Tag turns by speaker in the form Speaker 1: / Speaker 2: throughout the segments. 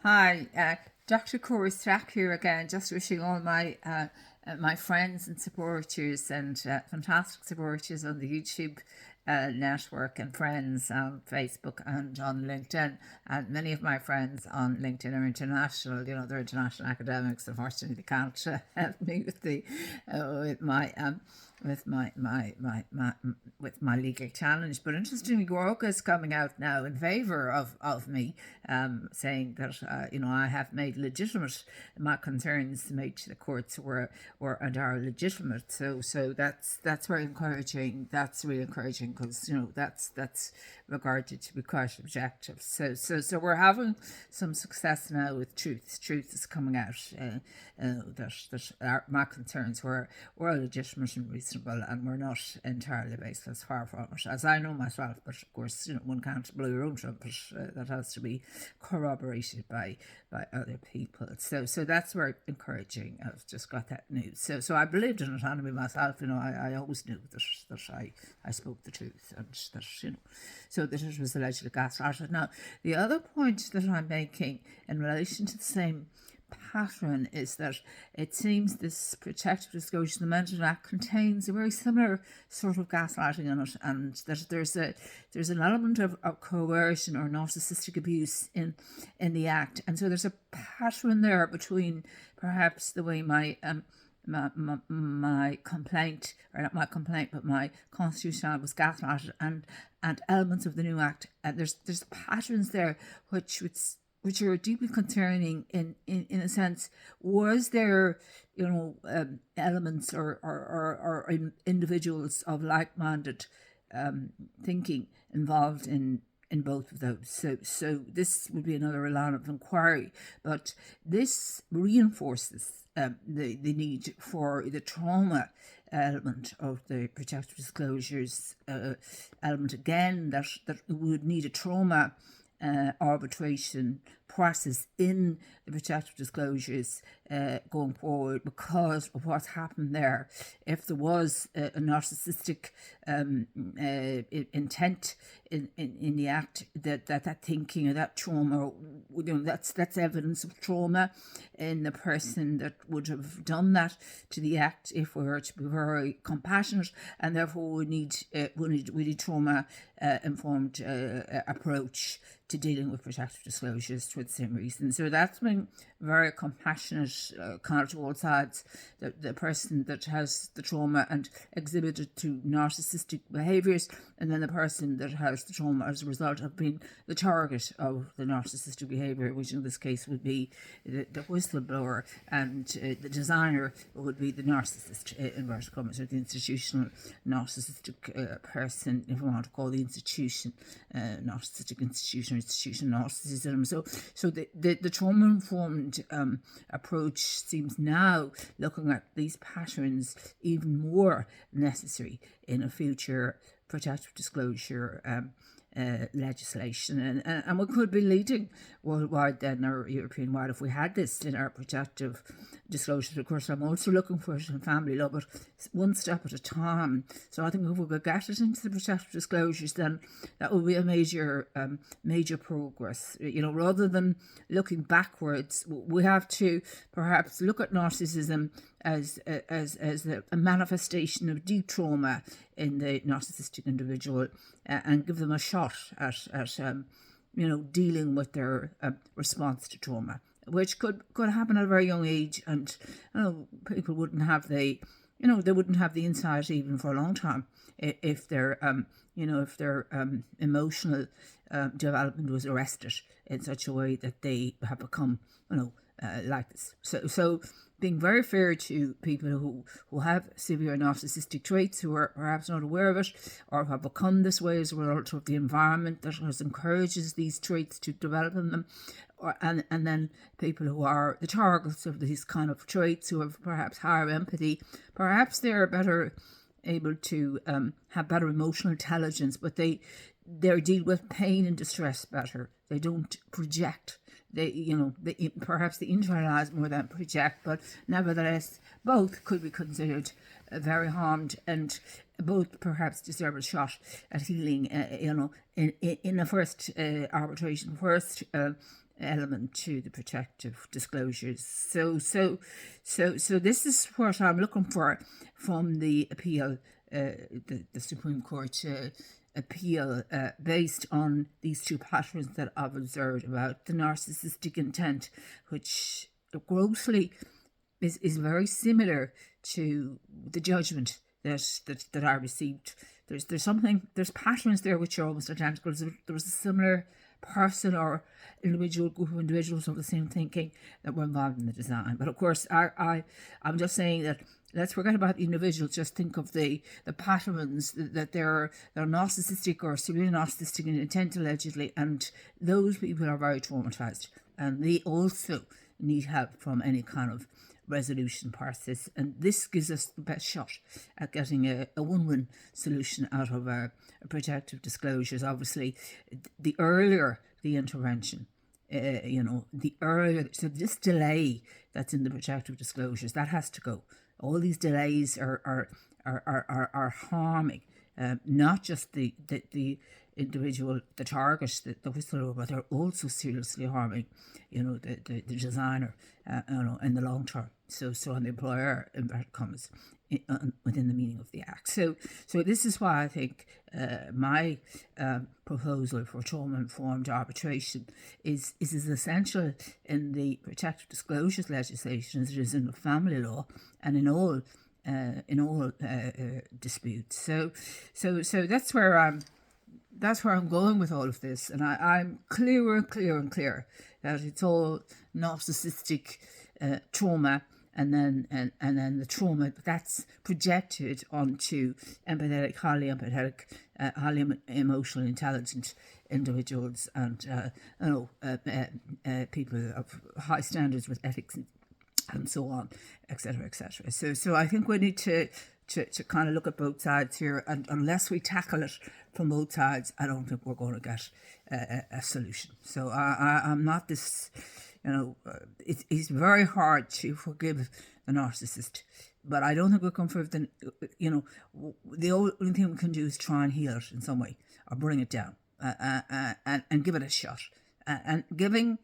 Speaker 1: Hi, Dr. Cora Strack here again, just wishing all my friends and supporters and fantastic supporters on the YouTube network and friends on Facebook and on LinkedIn. And many of my friends on LinkedIn are international. You know, they're international academics. Unfortunately, they can't help me with the with my with my legal challenge. But interestingly, Gorka is coming out now in favour of me, saying that I have made legitimate my concerns made to the courts were and are legitimate. So that's very encouraging. That's really encouraging because that's regarded to be quite objective. So we're having some success now with truth. Truth is coming out that my concerns were legitimate and reasonable, and were not entirely baseless. Far from it, as I know myself. But of course, one can't blow your own trumpet. That has to be corroborated by other people. So that's very encouraging. I've just got that news. So I believed in autonomy myself. I always knew that I spoke the truth, and that so that it was allegedly gaslighted. Now, the other point that I'm making in relation to the same pattern is that it seems this protective disclosure, the Mental Act, contains a very similar sort of gaslighting in it, and that there's an element of coercion or narcissistic abuse in the act, and so there's a pattern there between perhaps the way my complaint, or not my complaint, but my constitutional was gaslighted, and elements of the new act, and there's patterns there which are deeply concerning in a sense. Was there, elements or individuals of like-minded thinking involved in both of those? So this would be another line of inquiry, but this reinforces the need for the trauma element of the protective disclosures element again, that would need a trauma arbitration process in the protective disclosures going forward, because of what's happened there. If there was a narcissistic intent in the act, that thinking or that trauma, that's evidence of trauma in the person that would have done that to the act, if we were to be very compassionate, and therefore we need trauma informed approach to dealing with protective disclosures for the same reason. So that's been very compassionate, kind of to all sides. The person that has the trauma and exhibited to narcissistic behaviours, and then the person that has the trauma as a result of being the target of the narcissistic behaviour, which in this case would be the whistleblower, and the designer would be the narcissist, inverted commas, or the institutional narcissistic person, if we want to call the institution narcissistic institution narcissism. So the trauma-informed approach seems now, looking at these patterns, even more necessary in a future protective disclosure legislation, and we could be leading worldwide then, or European-wide, if we had this in our protective disclosures. Of course, I'm also looking for it in family law, but one step at a time. So I think if we could get it into the protective disclosures, then that would be a major progress. Rather than looking backwards, we have to perhaps look at narcissism as a manifestation of deep trauma in the narcissistic individual, and give them a shot at dealing with their response to trauma, which could happen at a very young age, and people wouldn't have the insight even for a long time if their emotional development was arrested in such a way that they have become like this. So being very fair to people who have severe narcissistic traits, who are perhaps not aware of it, or have become this way as a result of the environment that encourages these traits to develop in them, and then people who are the targets of these kind of traits, who have perhaps higher empathy, perhaps they're better able to have better emotional intelligence, but they deal with pain and distress better. They don't project. They perhaps they internalize more than project, but nevertheless, both could be considered very harmed, and both perhaps deserve a shot at healing. In the first arbitration, element to the protective disclosures. So this is what I'm looking for from the appeal, the Supreme Court appeal, based on these two patterns that I've observed about the narcissistic intent, which grossly is very similar to the judgment that I received. There's patterns there which are almost identical. There was a similar person or individual group of individuals of the same thinking that were involved in the design. But of course, I'm just saying that let's forget about the individuals. Just think of the patterns that they're narcissistic or severely narcissistic in intent allegedly, and those people are very traumatized, and they also need help from any kind of resolution process. And this gives us the best shot at getting a win-win solution out of our protective disclosures. Obviously, the earlier the intervention, the earlier, so this delay that's in the protective disclosures, that has to go. All these delays are harming not just the individual, the target, the whistleblower, but they're also seriously harming, the designer, in the long term. So on the employer, inverted commas, within the meaning of the Act. So this is why I think my proposal for trauma-informed arbitration is as essential in the protective disclosures legislation as it is in the family law and in all disputes. So that's where I'm going with all of this, and I'm clearer and clear that it's all narcissistic trauma, and then the trauma that's projected onto empathetic, highly empathetic, highly emotional, intelligent individuals, and people of high standards with ethics and so on, etc., etc. So I think we need to kind of look at both sides here, and unless we tackle it from both sides, I don't think we're going to get a solution. So I'm not this, it's very hard to forgive the narcissist, but I don't think we can forgive the, the only thing we can do is try and heal it in some way, or bring it down, and give it a shot. And giving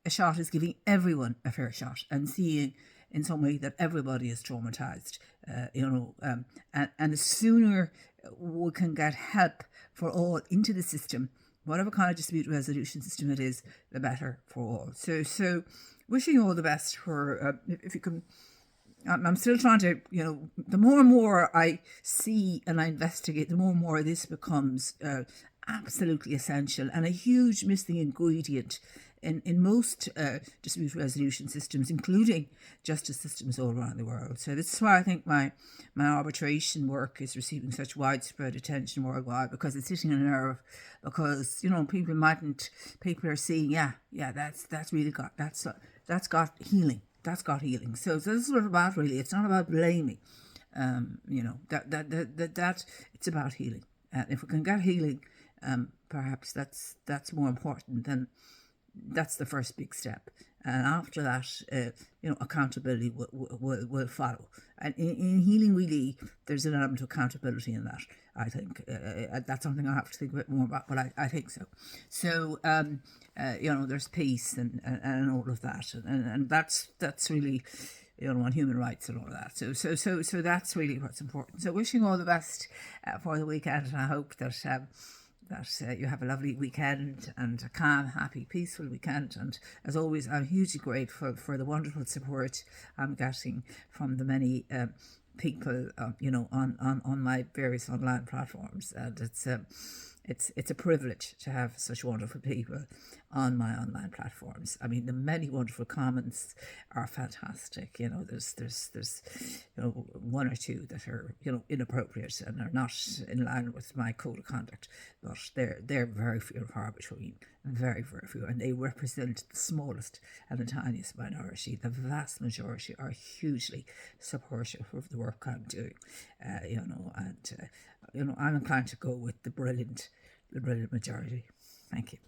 Speaker 1: a shot is giving everyone a fair shot, and seeing in some way that everybody is traumatized, and the sooner we can get help for all into the system, whatever kind of dispute resolution system it is, the better for all. So wishing you all the best for, if you can, I'm still trying to, the more and more I see and I investigate, the more and more this becomes absolutely essential and a huge missing ingredient in most dispute resolution systems, including justice systems all around the world. So this is why I think my arbitration work is receiving such widespread attention worldwide, because it's hitting a nerve, because people are seeing, that's really got, that's got healing. That's got healing. So this is what it's about, really. It's not about blaming. That it's about healing. If we can get healing, perhaps that's more important than. That's the first big step, and after that, accountability will follow. And in healing, really, there's an element of accountability in that. I think that's something I have to think a bit more about, but I think so. So there's peace and all of that, and that's really, on human rights and all of that. So that's really what's important. So wishing all the best for the weekend, and I hope that. That you have a lovely weekend and a calm, happy, peaceful weekend. And as always, I'm hugely grateful for the wonderful support I'm getting from the many people, on my various online platforms. And it's a privilege to have such wonderful people on my online platforms. I mean, the many wonderful comments are fantastic. There's one or two that are inappropriate and are not in line with my code of conduct, but they're very few and far between, very, very few, and they represent the smallest and the tiniest minority. The vast majority are hugely supportive of the work I'm doing, I'm inclined to go with the brilliant majority. Thank you.